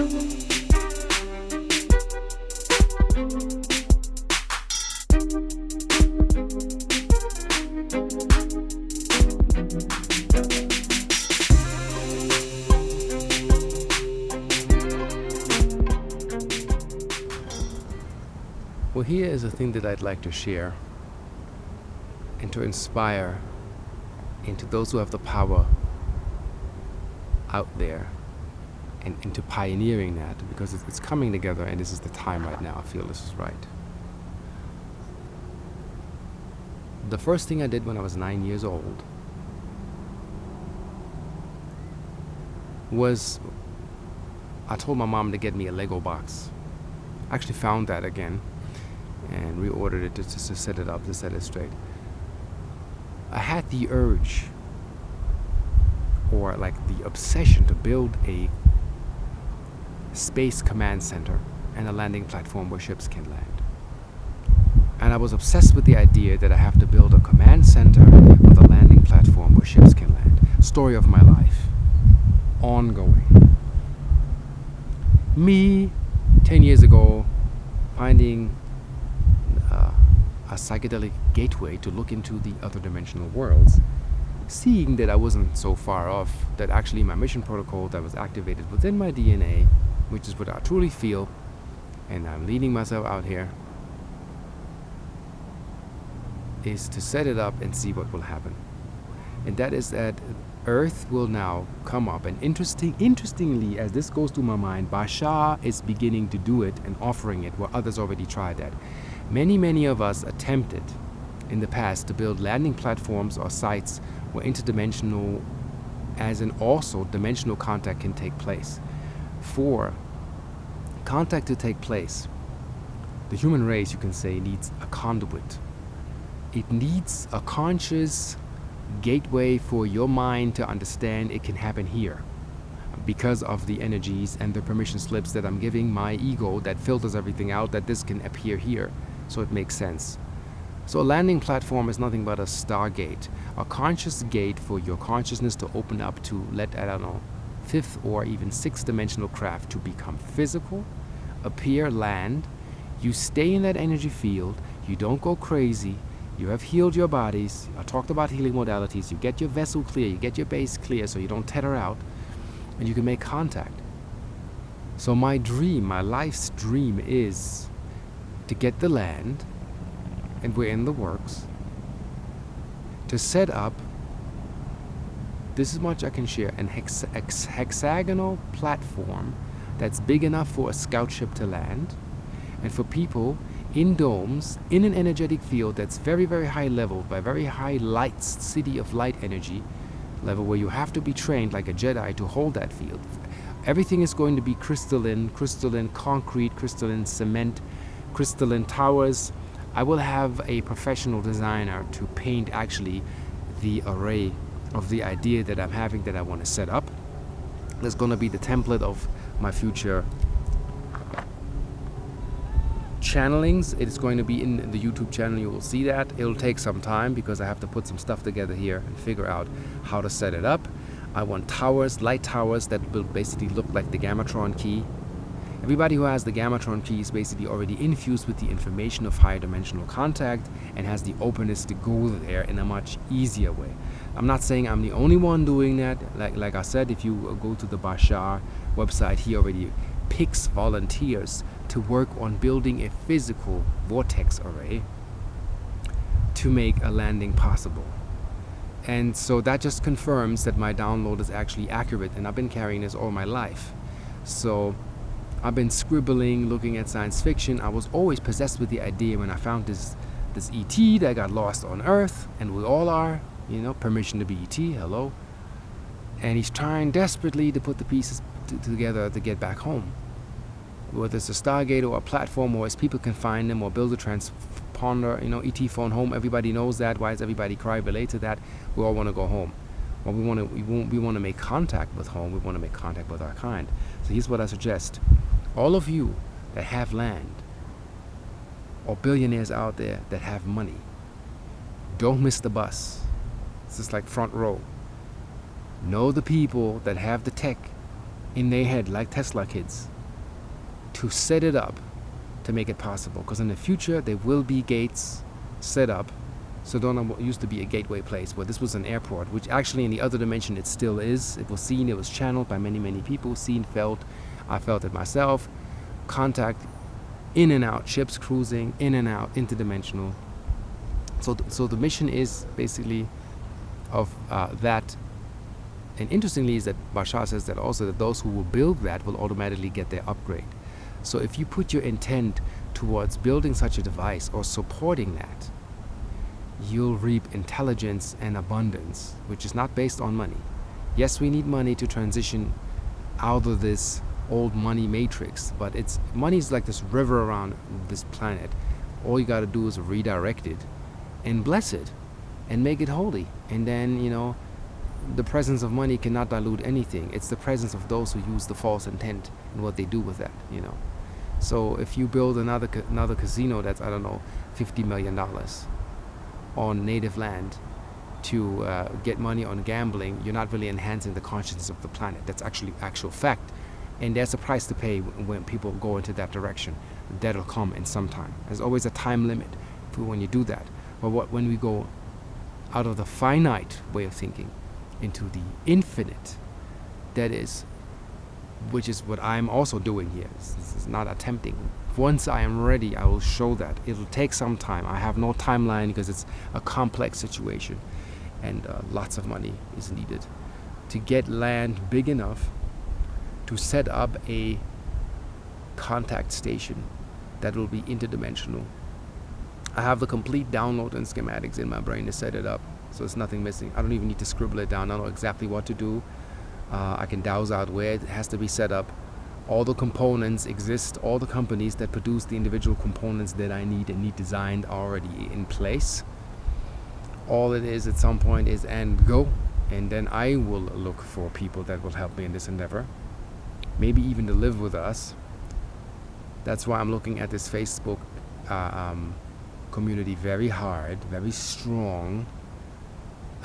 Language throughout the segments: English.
Well, here is a thing that I'd like to share and to inspire into those who have the power out there and into pioneering that, because it's coming together and this is the time right now. I feel this is right. The first thing I did when I was 9 years old was I told my mom to get me a Lego box. I actually found that again and reordered it to set it up, to set it straight. I had the urge, or like the obsession, to build a space command center and a landing platform where ships can land. And I was obsessed with the idea that I have to build a command center with a landing platform where ships can land. Story of my life. Ongoing. Me, 10 years ago, finding a psychedelic gateway to look into the other dimensional worlds, seeing that I wasn't so far off, that actually my mission protocol that was activated within my DNA, which is what I truly feel, and I'm leading myself out here, is to set it up and see what will happen. And that is that Earth will now come up, and interestingly, as this goes through my mind, Bashar is beginning to do it and offering it where others already tried that. Many of us attempted in the past to build landing platforms or sites where interdimensional, as in also dimensional contact can take place. For contact to take place, the human race, you can say, needs a conduit. It needs a conscious gateway for your mind to understand it can happen here, because of the energies and the permission slips that I'm giving my ego that filters everything out, that this can appear here, so it makes sense. So a landing platform is nothing but a Stargate, a conscious gate for your consciousness to open up to let, I don't know, fifth or even sixth dimensional craft to become physical, appear, land. You stay in that energy field, you don't go crazy. You have healed your bodies. I talked about healing modalities. You get your vessel clear, you get your base clear so you don't tether out, and you can make contact. So my dream, my life's dream, is to get the land, and we're in the works, to set up, this is much I can share, an hexagonal platform that's big enough for a scout ship to land, and for people in domes, in an energetic field that's very, very high level, by very high lights, city of light energy level, where you have to be trained like a Jedi to hold that field. Everything is going to be crystalline concrete, crystalline cement, crystalline towers. I will have a professional designer to paint actually the array of the idea that I'm having, that I want to set up. That's going to be the template of my future channelings. It is going to be in the YouTube channel. You will see that. It'll take some time because I have to put some stuff together here and figure out how to set it up. I want towers, light towers that will basically look like the Gammatron key. Everybody who has the Gammatron key is basically already infused with the information of higher dimensional contact and has the openness to go there in a much easier way. I'm not saying I'm the only one doing that. Like I said, if you go to the Bashar website, he already picks volunteers to work on building a physical vortex array to make a landing possible. And so that just confirms that my download is actually accurate, and I've been carrying this all my life. So I've been scribbling, looking at science fiction. I was always possessed with the idea when I found this ET that got lost on Earth, and we all are, you know, permission to be ET, hello. And he's trying desperately to put the pieces together to get back home. Whether it's a Stargate or a platform, or as people can find them, or build a transponder, you know, ET phone home. Everybody knows that. Why does everybody cry relate to that? We all want to go home. Well, we want to make contact with home. We want to make contact with our kind. So here's what I suggest. All of you that have land, or billionaires out there that have money, don't miss the bus. This is like front row. Know the people that have the tech in their head, like Tesla kids, to set it up to make it possible. Because in the future, there will be gates set up. Sedona used to be a gateway place, where this was an airport, which actually in the other dimension it still is. It was seen, it was channeled by many, many people, seen, felt. I felt it myself. Contact, in and out, ships cruising, in and out, interdimensional. So the mission is basically of that. And interestingly is that Bashar says that also that those who will build that will automatically get their upgrade. So if you put your intent towards building such a device or supporting that, you'll reap intelligence and abundance, which is not based on money. Yes, we need money to transition out of this old money matrix, but money is like this river around this planet. All you got to do is redirect it and bless it and make it holy. And then, the presence of money cannot dilute anything. It's the presence of those who use the false intent and what they do with that, So if you build another casino that's, I don't know, $50 million on native land to get money on gambling, you're not really enhancing the consciousness of the planet. That's actually actual fact. And there's a price to pay when people go into that direction. That'll come in some time. There's always a time limit for when you do that. But when we go out of the finite way of thinking into the infinite, which is what I'm also doing here. This is not attempting. Once I am ready, I will show that. It'll take some time. I have no timeline because it's a complex situation, and lots of money is needed to get land big enough to set up a contact station that will be interdimensional. I have the complete download and schematics in my brain to set it up, so there's nothing missing. I don't even need to scribble it down. I know exactly what to do. I can douse out where it has to be set up. All the components exist. All the companies that produce the individual components that I need and need designed are already in place. All it is at some point is and go, and then I will look for people that will help me in this endeavor, maybe even to live with us. That's why I'm looking at this Facebook community very hard, very strong.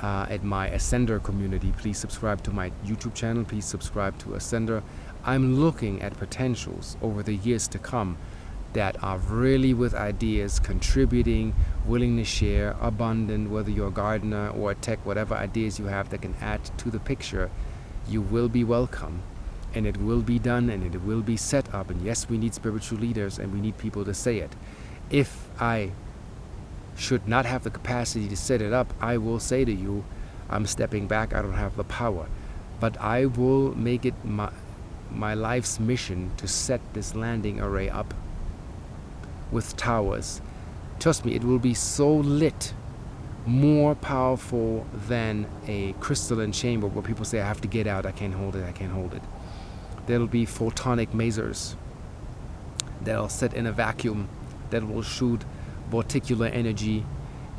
At my Ascender community, please subscribe to my YouTube channel, please subscribe to Ascender. I'm looking at potentials over the years to come that are really with ideas, contributing, willing to share, abundant, whether you're a gardener or a tech, whatever ideas you have that can add to the picture, you will be welcome. And it will be done, and it will be set up. And yes, we need spiritual leaders, and we need people to say it. If I should not have the capacity to set it up, I will say to you, I'm stepping back, I don't have the power. But I will make it my life's mission to set this landing array up with towers. Trust me, it will be so lit, more powerful than a crystalline chamber where people say, I have to get out, I can't hold it. There'll be photonic masers that'll set in a vacuum that will shoot vorticular energy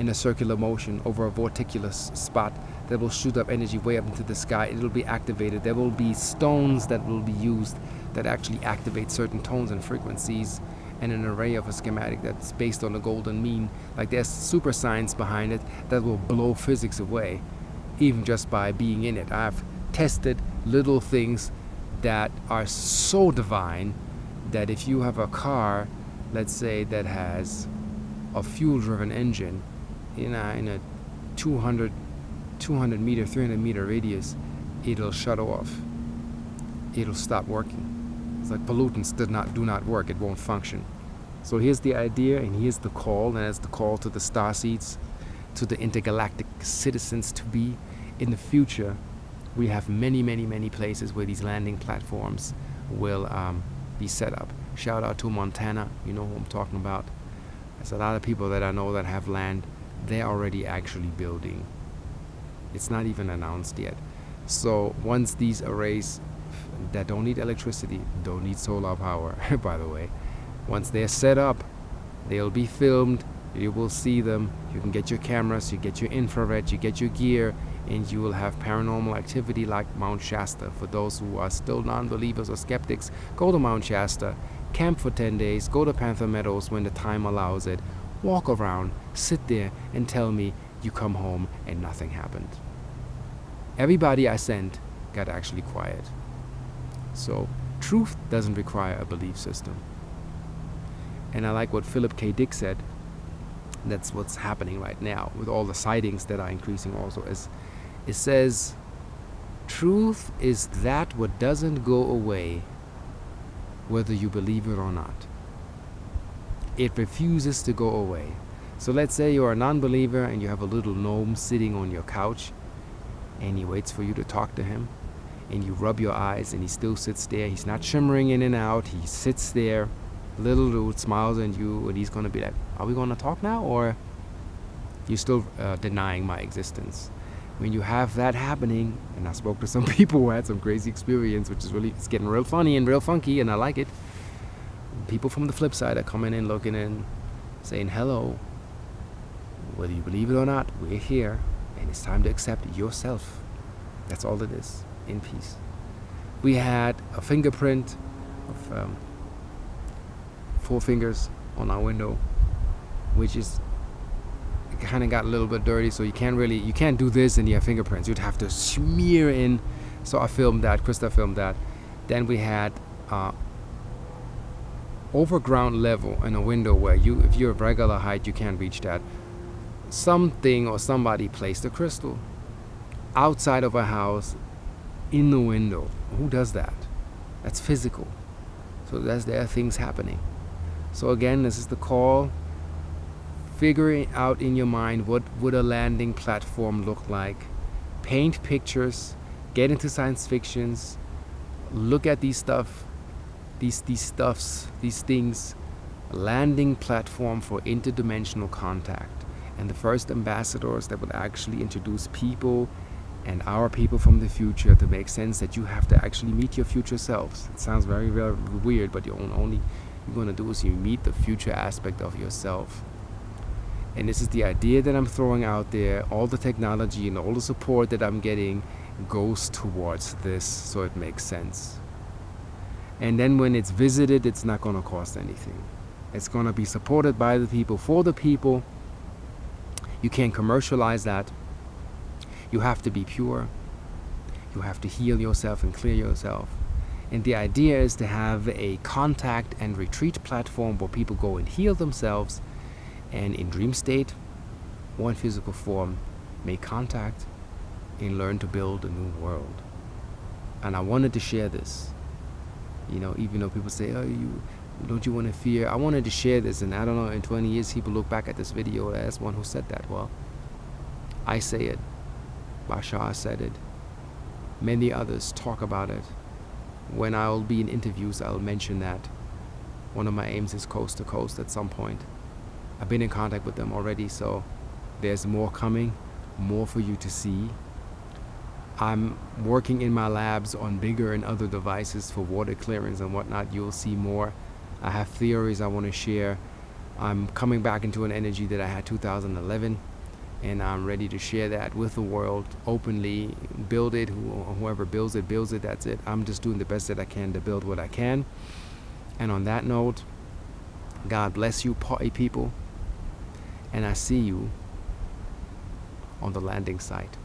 in a circular motion over a vorticular spot that will shoot up energy way up into the sky. It will be activated. There will be stones that will be used that actually activate certain tones and frequencies, and an array of a schematic that's based on the golden mean. Like there's super science behind it that will blow physics away, even just by being in it. I've tested little things that are so divine that if you have a car, let's say, that has a fuel-driven engine in a 200 meter, 300 meter radius, it'll shut off. It'll stop working. It's like pollutants do not work. It won't function. So here's the idea, and here's the call, and it's the call to the starseeds, to the intergalactic citizens to be. In the future, we have many, many, many places where these landing platforms will be set up. Shout out to Montana. You know who I'm talking about. There's a lot of people that I know that have land. They're already actually building. It's not even announced yet. So once these arrays that don't need electricity, don't need solar power, by the way, once they're set up, they'll be filmed. You will see them. You can get your cameras, you get your infrared, you get your gear, and you will have paranormal activity like Mount Shasta. For those who are still non-believers or skeptics, go to Mount Shasta, camp for 10 days, go to Panther Meadows when the time allows it, walk around, sit there, and tell me you come home and nothing happened. Everybody I sent got actually quiet. So truth doesn't require a belief system. And I like what Philip K. Dick said. That's what's happening right now with all the sightings that are increasing also. Is it says, truth is that what doesn't go away whether you believe it or not. It refuses to go away. So let's say you're a non-believer and you have a little gnome sitting on your couch and he waits for you to talk to him, and you rub your eyes and he still sits there. He's not shimmering in and out. He sits there, little dude, smiles at you, and he's going to be like, are we going to talk now, or you're still denying my existence? When you have that happening, and I spoke to some people who had some crazy experience, which is really, it's getting real funny and real funky, and I like it. People from the flip side are coming in, looking in, saying hello. Whether you believe it or not, we're here, and it's time to accept yourself. That's all it is, in peace. We had a fingerprint of 4 fingers on our window, which is, it kind of got a little bit dirty, so you can't do this and you have fingerprints. You'd have to smear in. So I filmed that, Krista filmed that. Then we had over ground level in a window where if you're of regular height, you can't reach that. Something or somebody placed a crystal outside of a house in the window. Who does that? That's physical. So there are things happening. So again, this is the call. Figuring out in your mind, what would a landing platform look like? Paint pictures, get into science fictions, look at these things. Landing platform for interdimensional contact. And the first ambassadors that would actually introduce people and our people from the future to make sense that you have to actually meet your future selves. It sounds very, very weird, but you're going to do is you meet the future aspect of yourself. And this is the idea that I'm throwing out there. All the technology and all the support that I'm getting goes towards this, so it makes sense. And then when it's visited, it's not going to cost anything. It's going to be supported by the people, for the people. You can't commercialize that. You have to be pure. You have to heal yourself and clear yourself. And the idea is to have a contact and retreat platform where people go and heal themselves, and in dream state, one physical form, make contact and learn to build a new world. And I wanted to share this. Even though people say, don't you want to fear? I wanted to share this, and I don't know, in 20 years people look back at this video as one who said that. Well, I say it. Bashar said it. Many others talk about it. When I'll be in interviews, I'll mention that. One of my aims is coast to coast at some point. I've been in contact with them already, so there's more coming, more for you to see. I'm working in my labs on bigger and other devices for water clearance and whatnot. You'll see more. I have theories I want to share. I'm coming back into an energy that I had 2011, and I'm ready to share that with the world openly. Build it. Whoever builds it, that's it. I'm just doing the best that I can to build what I can. And on that note, God bless you, party people, and I see you on the landing site.